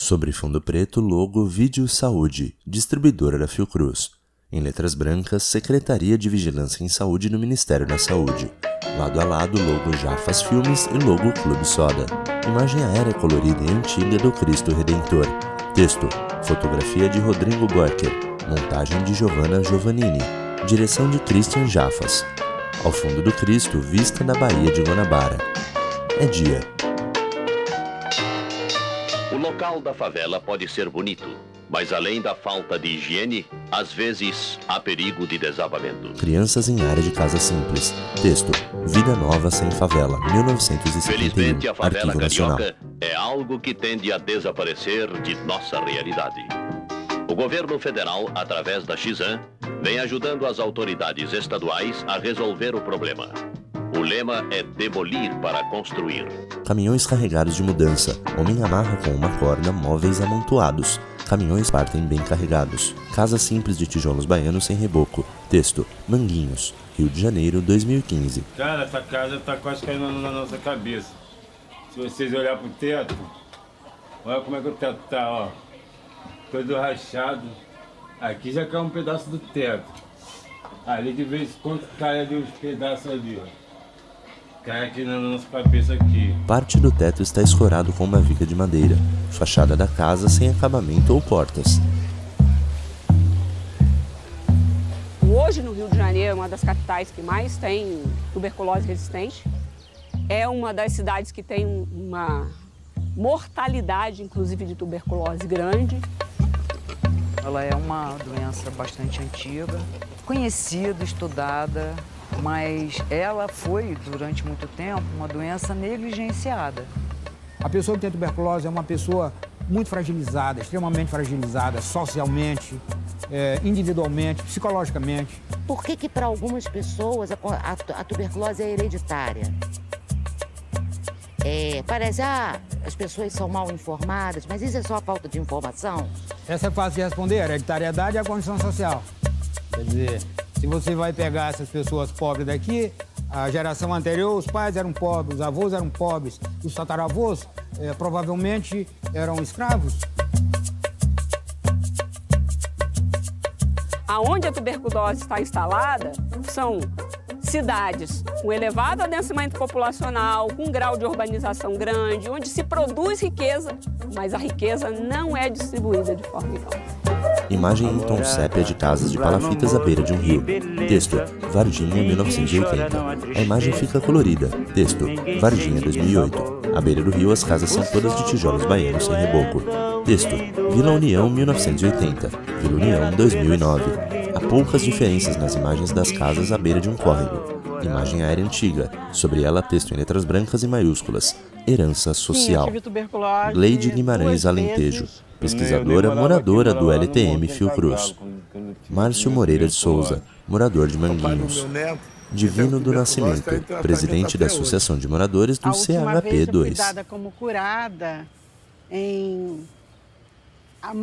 Sobre fundo preto, logo Vídeo Saúde, distribuidora da Fiocruz. Em letras brancas, Secretaria de Vigilância em Saúde no Ministério da Saúde. Lado a lado, logo Jafas Filmes e logo Clube Soda. Imagem aérea colorida e antiga do Cristo Redentor. Texto, fotografia de Rodrigo Gorker. Montagem de Giovanna Giovannini. Direção de Christian Jafas. Ao fundo do Cristo, vista da Baía de Guanabara. É dia. O local da favela pode ser bonito, mas além da falta de higiene, às vezes há perigo de desabamento. Crianças em área de casa simples. Texto, Vida Nova Sem Favela, 1971. Felizmente, a favela Arquivo Nacional. carioca é algo que tende a desaparecer de nossa realidade. O governo federal, através da Xan, vem ajudando as autoridades estaduais a resolver o problema. O lema é demolir para construir. Caminhões carregados de mudança. Homem amarra com uma corda móveis amontoados. Caminhões partem bem carregados. Casa simples de tijolos baianos sem reboco. Texto, Manguinhos, Rio de Janeiro, 2015. Cara, essa casa tá quase caindo na nossa cabeça. Se vocês olharem pro teto, olha como é que o teto tá, ó. Todo rachado. Aqui já caiu um pedaço do teto. Ali de vez em quando cai ali uns pedaços ali, ó. Cai aqui na nossa cabeça aqui. Parte do teto está escorado com uma viga de madeira. Fachada da casa sem acabamento ou portas. Hoje no Rio de Janeiro é uma das capitais que mais tem tuberculose resistente. É uma das cidades que tem uma mortalidade, inclusive de tuberculose, grande. Ela é uma doença bastante antiga, conhecida, estudada, mas ela foi, durante muito tempo, uma doença negligenciada. A pessoa que tem tuberculose é uma pessoa muito fragilizada, extremamente fragilizada, socialmente, individualmente, psicologicamente. Por que para algumas pessoas a tuberculose é hereditária? Parece, as pessoas são mal informadas, mas isso é só falta de informação? Essa é fácil de responder, a hereditariedade é a condição social. Quer dizer, se você vai pegar essas pessoas pobres daqui, a geração anterior, os pais eram pobres, os avós eram pobres, os tataravós provavelmente eram escravos. Aonde a tuberculose está instalada são cidades com elevado adensamento populacional, com um grau de urbanização grande, onde se produz riqueza, mas a riqueza não é distribuída de forma igual. Imagem em tom sépia de casas de palafitas à beira de um rio. Texto, Varginha, 1980. A imagem fica colorida. Texto, Varginha, 2008. À beira do rio, as casas são todas de tijolos baianos sem reboco. Texto, Vila União, 1980. Vila União, 2009. Há poucas diferenças nas imagens das casas à beira de um córrego. Imagem aérea antiga. Sobre ela, texto em letras brancas e maiúsculas. Herança social. Gleide Guimarães Alentejo. Pesquisadora, moradora do LTM Fiocruz. Márcio Moreira de Souza, morador de Manguinhos. Divino do Nascimento, presidente da Associação de Moradores do CHP2. Dada como curada em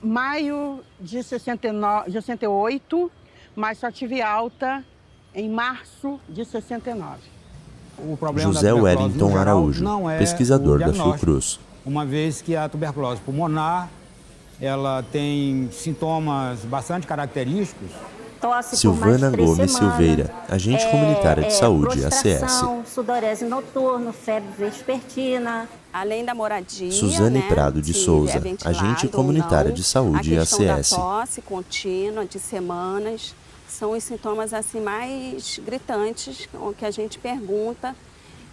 maio de 68, mas só tive alta em março de 69. José Wellington Araújo, pesquisador da Fiocruz. Uma vez que a tuberculose pulmonar ela tem sintomas bastante característicos. Silvana Gomes Silveira, agente comunitária de saúde, ACS. Sudorese noturno, febre vespertina. Além da moradia, Suzane Prado de Souza, agente comunitária de saúde, a ACS. questão da tosse contínua de semanas são os sintomas assim mais gritantes, que a gente pergunta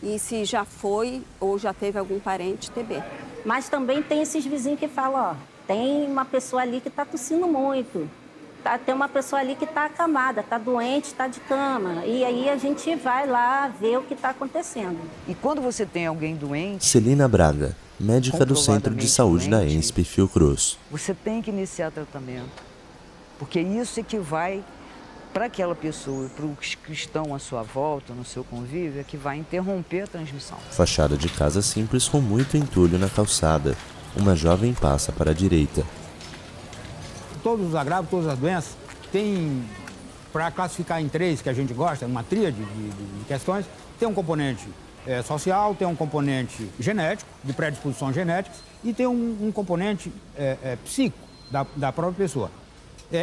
e se já foi ou já teve algum parente TB. Mas também tem esses vizinhos que falam, tem uma pessoa ali que está tossindo muito. Tem uma pessoa ali que está acamada, está doente, está de cama. E aí a gente vai lá ver o que está acontecendo. E quando você tem alguém doente... Celina Braga, médica do Centro de Saúde da ENSP Fiocruz. Você tem que iniciar tratamento, porque isso é que vai para aquela pessoa e para os que estão à sua volta, no seu convívio, é que vai interromper a transmissão. Fachada de casa simples com muito entulho na calçada. Uma jovem passa para a direita. Todos os agravos, todas as doenças, tem, para classificar em três, que a gente gosta, uma tríade de questões, tem um componente social, tem um componente genético, de predisposições genéticas, e tem um componente psíquico da própria pessoa.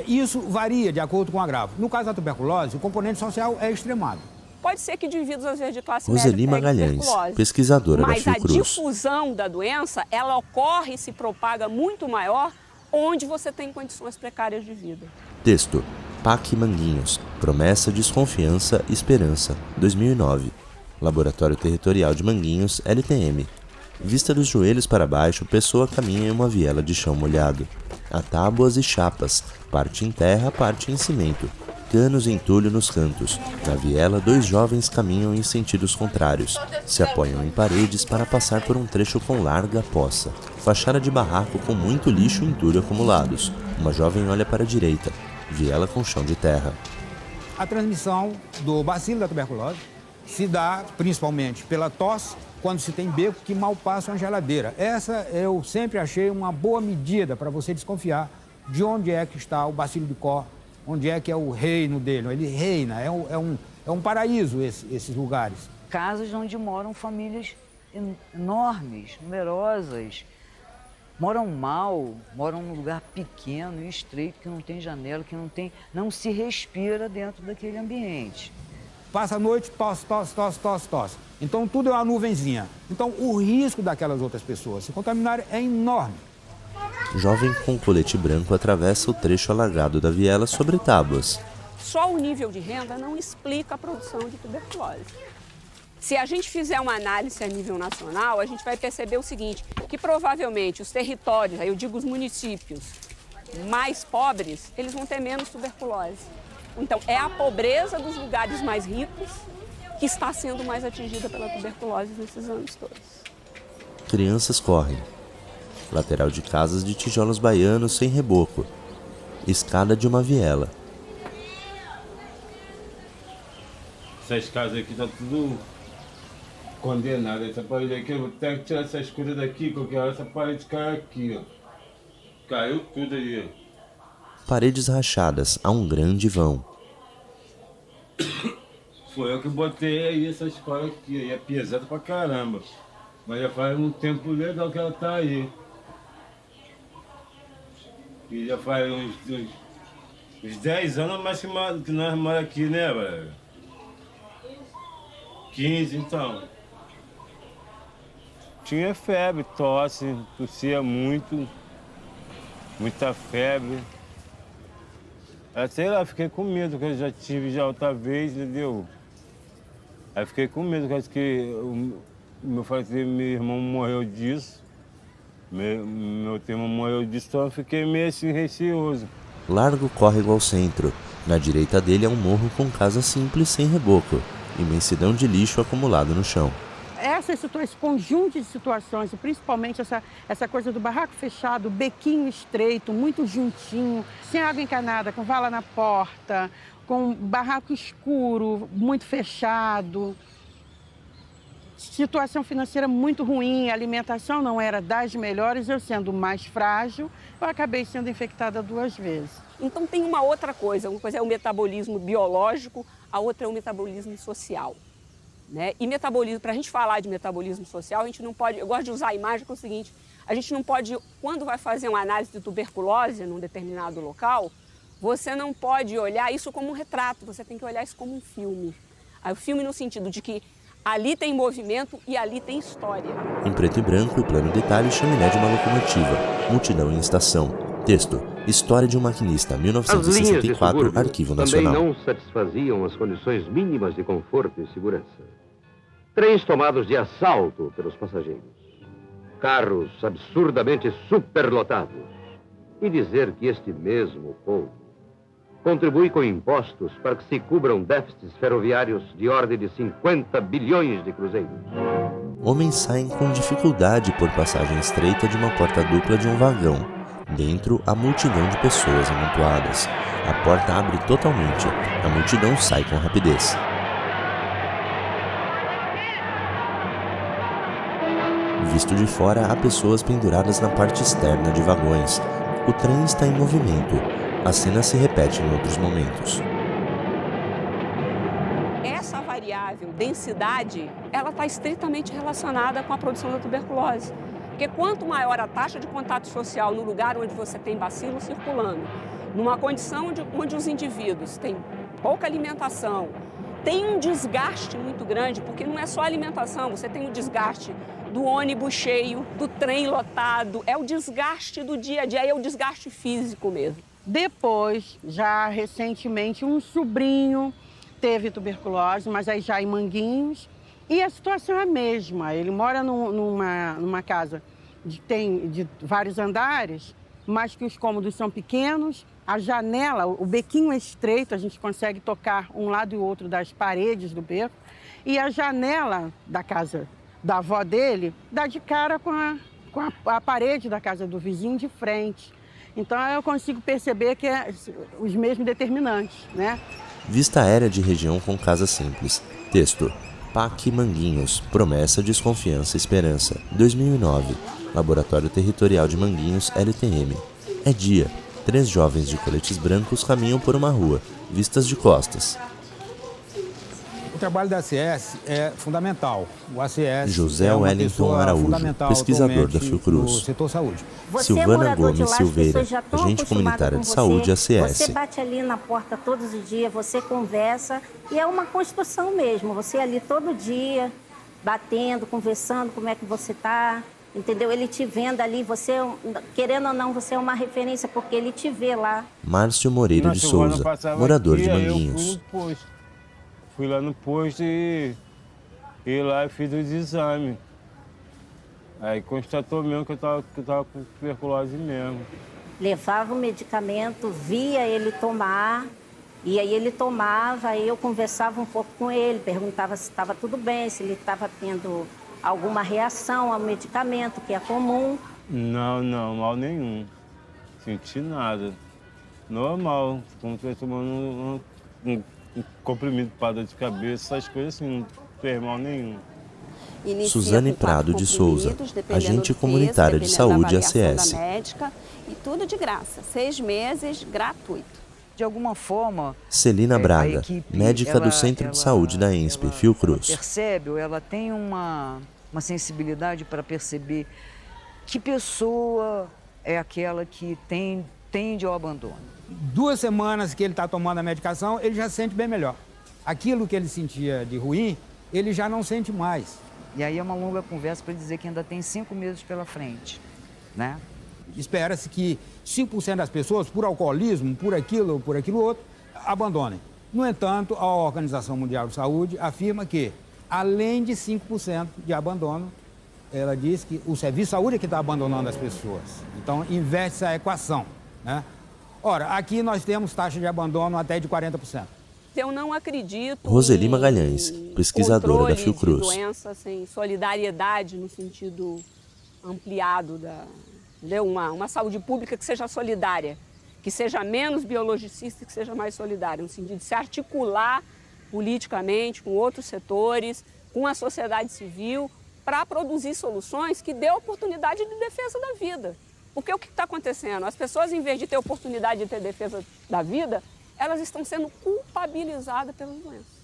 Isso varia de acordo com o agravo. No caso da tuberculose, o componente social é extremado. Pode ser que indivíduos, às vezes, de classe Roseli média peguem Magalhães, tuberculose. pesquisadora da Mas a Fiocruz. difusão da doença, ela ocorre e se propaga muito maior onde você tem condições precárias de vida. Texto: PAC Manguinhos, Promessa, Desconfiança, Esperança, 2009. Laboratório Territorial de Manguinhos, LTM. Vista dos joelhos para baixo, pessoa caminha em uma viela de chão molhado. Há tábuas e chapas, parte em terra, parte em cimento. Canos e entulho nos cantos. Na viela, 2 jovens caminham em sentidos contrários. Se apoiam em paredes para passar por um trecho com larga poça. Fachada de barraco com muito lixo e entulho acumulados. Uma jovem olha para a direita. Viela com chão de terra. A transmissão do bacilo da tuberculose se dá principalmente pela tosse, quando se tem beco que mal passa uma geladeira. Essa eu sempre achei uma boa medida para você desconfiar de onde é que está o bacilo de Koch, onde é que é o reino dele. Ele reina, é um paraíso esses lugares. Casas onde moram famílias enormes, numerosas, moram mal, moram num lugar pequeno e estreito, que não tem janela, que não se respira dentro daquele ambiente. Passa a noite, tosse, tosse, tosse, tosse, tosse. Então tudo é uma nuvenzinha. Então o risco daquelas outras pessoas se contaminarem é enorme. Jovem com colete branco atravessa o trecho alagado da viela sobre tábuas. Só o nível de renda não explica a produção de tuberculose. Se a gente fizer uma análise a nível nacional, a gente vai perceber o seguinte, que provavelmente os territórios, aí eu digo os municípios mais pobres, eles vão ter menos tuberculose. Então, é a pobreza dos lugares mais ricos que está sendo mais atingida pela tuberculose nesses anos todos. Crianças correm. Lateral de casas de tijolos baianos sem reboco. Escada de uma viela. Essas casas aqui tá tudo condenado. Essa parede aqui, eu vou ter que tirar essas coisas daqui, qualquer hora essa parede cai aqui, ó. Caiu tudo aí, ó. Paredes rachadas, há um grande vão. Foi eu que botei aí essa escola aqui, aí é pesada pra caramba. Mas já faz um tempo legal que ela tá aí. E já faz uns 10 anos mais que nós moramos aqui, né, velho? 15 então. Tinha febre, tosse, tossia muito, muita febre. Sei lá, fiquei com medo, porque eu já tive já outra vez, entendeu? Aí fiquei com medo, porque meu irmão morreu disso. Meu irmão morreu disso, então eu fiquei meio assim, receoso. Largo córrego ao centro. Na direita dele é um morro com casa simples sem reboco. Imensidão de lixo acumulado no chão. Esse conjunto de situações, e principalmente essa coisa do barraco fechado, bequinho estreito, muito juntinho, sem água encanada, com vala na porta, com barraco escuro, muito fechado. Situação financeira muito ruim, a alimentação não era das melhores, eu sendo mais frágil, eu acabei sendo infectada 2 vezes. Então tem uma outra coisa, uma coisa é o metabolismo biológico, a outra é o metabolismo social. Né? E metabolismo, para a gente falar de metabolismo social, a gente não pode, eu gosto de usar a imagem que é o seguinte, a gente não pode, quando vai fazer uma análise de tuberculose num determinado local, você não pode olhar isso como um retrato, você tem que olhar isso como um filme. O filme no sentido de que ali tem movimento e ali tem história. Em preto e branco e plano detalhe, chaminé de uma locomotiva. Multidão em estação. Texto: História de um maquinista, 1964, Arquivo Nacional. Também não satisfaziam as condições mínimas de conforto e segurança. Trens tomados de assalto pelos passageiros. Carros absurdamente superlotados. E dizer que este mesmo povo contribui com impostos para que se cubram déficits ferroviários de ordem de 50 bilhões de cruzeiros. Homens saem com dificuldade por passagem estreita de uma porta dupla de um vagão. Dentro, há multidão de pessoas amontoadas. A porta abre totalmente. A multidão sai com rapidez. Visto de fora, há pessoas penduradas na parte externa de vagões. O trem está em movimento. A cena se repete em outros momentos. Essa variável variável densidade, ela está estritamente relacionada com a produção da tuberculose. Porque quanto maior a taxa de contato social no lugar onde você tem bacilo circulando, numa condição onde os indivíduos têm pouca alimentação, tem um desgaste muito grande, porque não é só alimentação, você tem o desgaste do ônibus cheio, do trem lotado, é o desgaste do dia a dia, é o desgaste físico mesmo. Depois, já recentemente, um sobrinho teve tuberculose, mas aí já em Manguinhos. E a situação é a mesma. Ele mora numa casa que tem de vários andares, mas que os cômodos são pequenos. A janela, o bequinho é estreito, a gente consegue tocar um lado e o outro das paredes do beco. E a janela da casa da avó dele dá de cara com a parede da casa do vizinho de frente. Então eu consigo perceber que é os mesmos determinantes, né? Vista aérea de região com casa simples. Texto: PAC Manguinhos, promessa, desconfiança, esperança. 2009. Laboratório Territorial de Manguinhos, LTM. É dia. 3 jovens de coletes brancos caminham por uma rua, vistas de costas. O trabalho da ACS é fundamental. O ACS José é uma Wellington pessoa Araújo, fundamental pesquisador da atualmente Fiocruz. no setor saúde. Silvana Gomes Silveira, agente comunitária de saúde ACS. Você bate ali na porta todos os dias, você conversa e é uma construção mesmo. Você ali todo dia, batendo, conversando, como é que você está, entendeu? Ele te vendo ali, você, querendo ou não, você é uma referência, porque ele te vê lá. Márcio Moreira de Souza, morador de Manguinhos. Fui lá no posto e lá eu fiz os exames. Aí constatou mesmo que eu tava com tuberculose mesmo. Levava o medicamento, via ele tomar, e aí ele tomava, aí eu conversava um pouco com ele, perguntava se estava tudo bem, se ele estava tendo alguma reação ao medicamento, que é comum. Não, mal nenhum. Senti nada. Normal, como se estivesse tomando um comprimido para dor de cabeça, essas coisas assim, não fez mal nenhum. Suzane Prado de Souza, agente comunitária de saúde ACS. Médica, e tudo de graça, 6 meses gratuito. De alguma forma... Celina Braga, equipe, médica do Centro de Saúde da ENSP, Fiocruz. Percebe, ou ela tem uma sensibilidade para perceber que pessoa é aquela que tende ao abandono. 2 semanas que ele está tomando a medicação, ele já se sente bem melhor. Aquilo que ele sentia de ruim, ele já não sente mais. E aí é uma longa conversa para dizer que ainda tem 5 meses pela frente, né? Espera-se que 5% das pessoas, por alcoolismo, por aquilo outro, abandonem. No entanto, a Organização Mundial de Saúde afirma que, além de 5% de abandono, ela diz que o serviço de saúde é que está abandonando as pessoas. Então, inverte essa equação, né? Ora, aqui nós temos taxa de abandono até de 40%. Eu não acredito Roseli Magalhães, pesquisadora da Fiocruz. De doença sem solidariedade no sentido ampliado entendeu? Uma saúde pública que seja solidária, que seja menos biologicista e que seja mais solidária, no sentido de se articular politicamente com outros setores, com a sociedade civil, para produzir soluções que dê oportunidade de defesa da vida. Porque o que está acontecendo? As pessoas, em vez de ter oportunidade de ter defesa da vida, elas estão sendo culpabilizadas pelas doenças.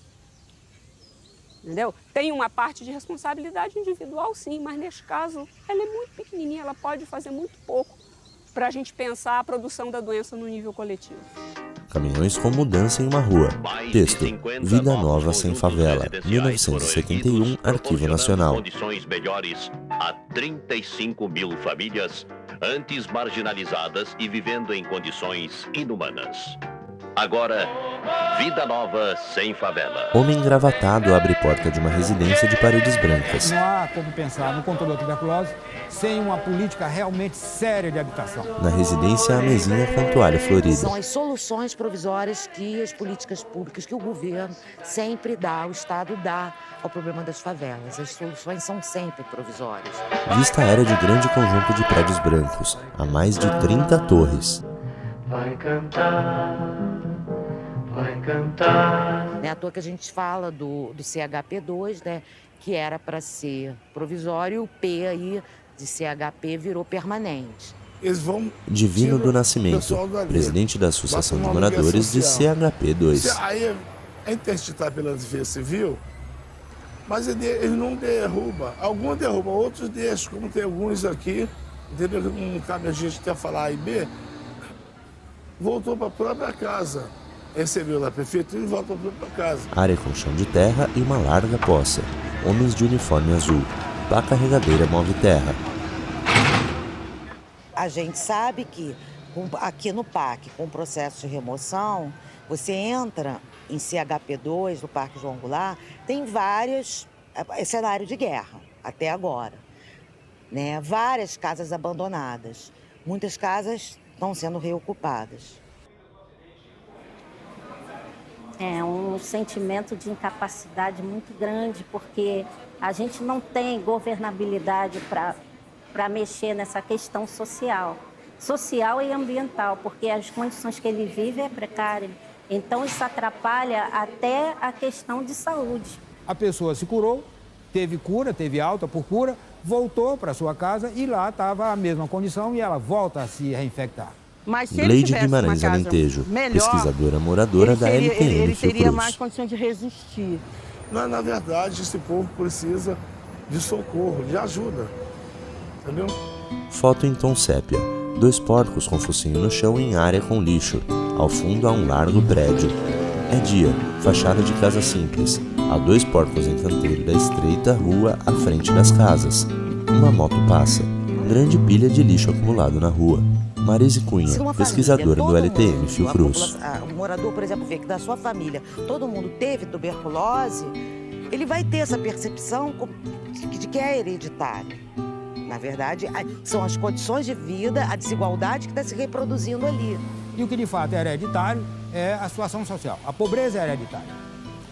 Entendeu? Tem uma parte de responsabilidade individual, sim, mas neste caso ela é muito pequenininha, ela pode fazer muito pouco para a gente pensar a produção da doença no nível coletivo. Caminhões com mudança em uma rua. Texto: Vida Nova Sem Favela, 1971, Arquivo Nacional. Condições melhores a 35 mil famílias antes marginalizadas e vivendo em condições inumanas. Agora, Vida Nova Sem Favela. Homem engravatado abre porta de uma residência de paredes brancas. Não há como pensar no controle da tuberculose sem uma política realmente séria de habitação. Na residência, a mesinha com toalha florida. São as soluções provisórias que as políticas públicas, que o governo sempre dá, o Estado dá ao problema das favelas. As soluções são sempre provisórias. Vista aérea de grande conjunto de prédios brancos, a mais de 30 torres. Vai cantar, vai cantar. Não é à toa que a gente fala do CHP2, né, que era para ser provisório, e o P aí de CHP virou permanente. Divino do Nascimento, presidente da Associação de Moradores de CHP2. Aí é interditar pela Defesa Civil, mas ele não derruba. Alguns derrubam, outros deixam, como tem alguns aqui, entendeu? Não cabe a gente até falar A e B, voltou para a própria casa. Recebeu da prefeitura e volta para a própria casa. Área com chão de terra e uma larga poça. Homens de uniforme azul. Pá carregadeira move terra. A gente sabe que aqui no parque, com o processo de remoção, você entra em CHP2, no Parque João Goulart, tem vários cenários de guerra, até agora. Né? Várias casas abandonadas. Muitas casas estão sendo reocupadas. É um sentimento de incapacidade muito grande, porque a gente não tem governabilidade para mexer nessa questão social e ambiental, porque as condições que ele vive é precária. Então, isso atrapalha até a questão de saúde. A pessoa se curou, teve cura, teve alta por cura, voltou para sua casa e lá estava a mesma condição e ela volta a se reinfectar. Mas se ele Leide tivesse Guimarães uma casa Alentejo, melhor, pesquisadora moradora da LTM ele teria Fiocruz. mais condições de resistir. Na verdade, esse povo precisa de socorro, de ajuda, entendeu? Foto em tom sépia. 2 porcos com focinho no chão em área com lixo. Ao fundo há um largo prédio. É dia, fachada de casa simples. Há 2 porcos em canteiro da estreita rua à frente das casas. Uma moto passa. Grande pilha de lixo acumulado na rua. Marise Cunha, pesquisadora do LTM Fiocruz. O morador, por exemplo, vê que da sua família todo mundo teve tuberculose, ele vai ter essa percepção de que é hereditário. Na verdade, são as condições de vida, a desigualdade que está se reproduzindo ali. E o que de fato é hereditário é a situação social. A pobreza é hereditária.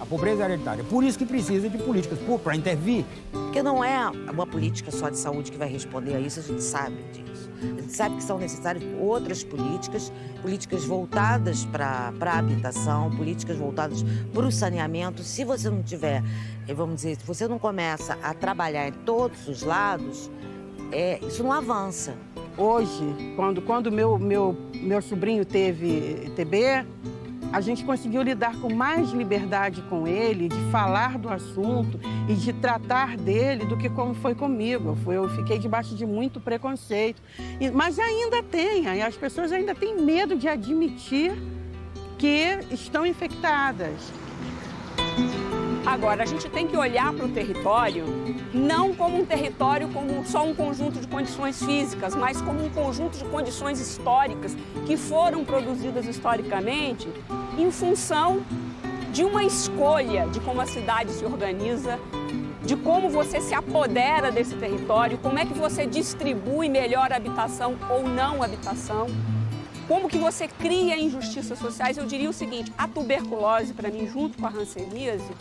A pobreza é hereditária. Por isso que precisa de políticas públicas para intervir. Porque não é uma política só de saúde que vai responder a isso, a gente sabe disso. A gente sabe que são necessárias outras políticas, políticas voltadas para a habitação, políticas voltadas para o saneamento. Se você não tiver, vamos dizer, se você não começa a trabalhar em todos os lados, isso não avança. Hoje, quando meu sobrinho teve TB, a gente conseguiu lidar com mais liberdade com ele, de falar do assunto e de tratar dele do que como foi comigo. Eu fiquei debaixo de muito preconceito. Mas ainda tem, as pessoas ainda têm medo de admitir que estão infectadas. Agora, a gente tem que olhar para o território não como um território, como só um conjunto de condições físicas, mas como um conjunto de condições históricas que foram produzidas historicamente em função de uma escolha de como a cidade se organiza, de como você se apodera desse território, como é que você distribui melhor a habitação ou não habitação, como que você cria injustiças sociais. Eu diria o seguinte, a tuberculose, para mim, junto com a hanseníase,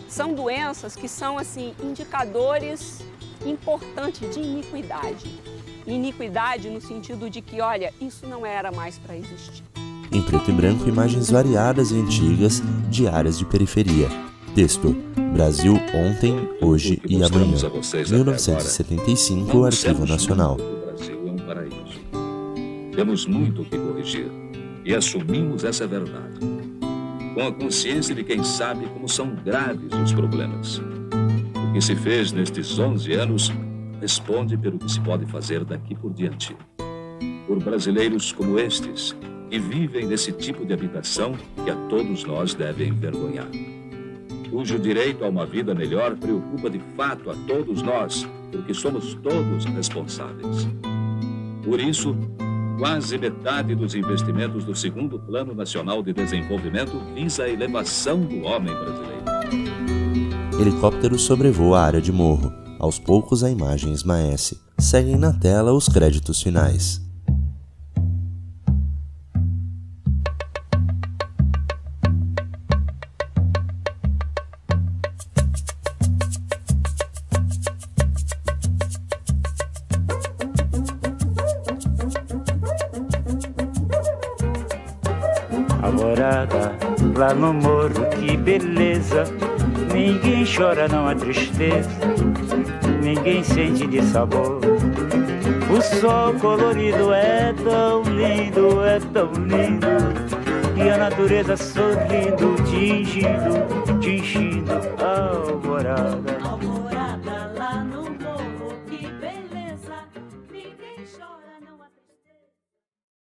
são doenças que são, assim, indicadores importantes de iniquidade. Iniquidade no sentido de que, olha, isso não era mais para existir. Em preto e branco, imagens variadas e antigas de áreas de periferia. Texto: Brasil ontem, hoje e amanhã. 1975, Arquivo Nacional. O Brasil é um paraíso. Temos muito o que corrigir e assumimos essa verdade, com a consciência de quem sabe como são graves os problemas. O que se fez nestes 11 anos responde pelo que se pode fazer daqui por diante. Por brasileiros como estes, que vivem nesse tipo de habitação que a todos nós deve envergonhar. Cujo direito a uma vida melhor preocupa de fato a todos nós, porque somos todos responsáveis. Por isso, quase metade dos investimentos do 2º Plano Nacional de Desenvolvimento visa a elevação do homem brasileiro. Helicóptero sobrevoa a área de morro. Aos poucos a imagem esmaece. Seguem na tela os créditos finais. A morada lá no morro, que beleza. Ninguém chora, não há tristeza. Ninguém sente de sabor. O sol colorido é tão lindo, é tão lindo. e a natureza sorrindo, tingindo, tingindo a alvorada.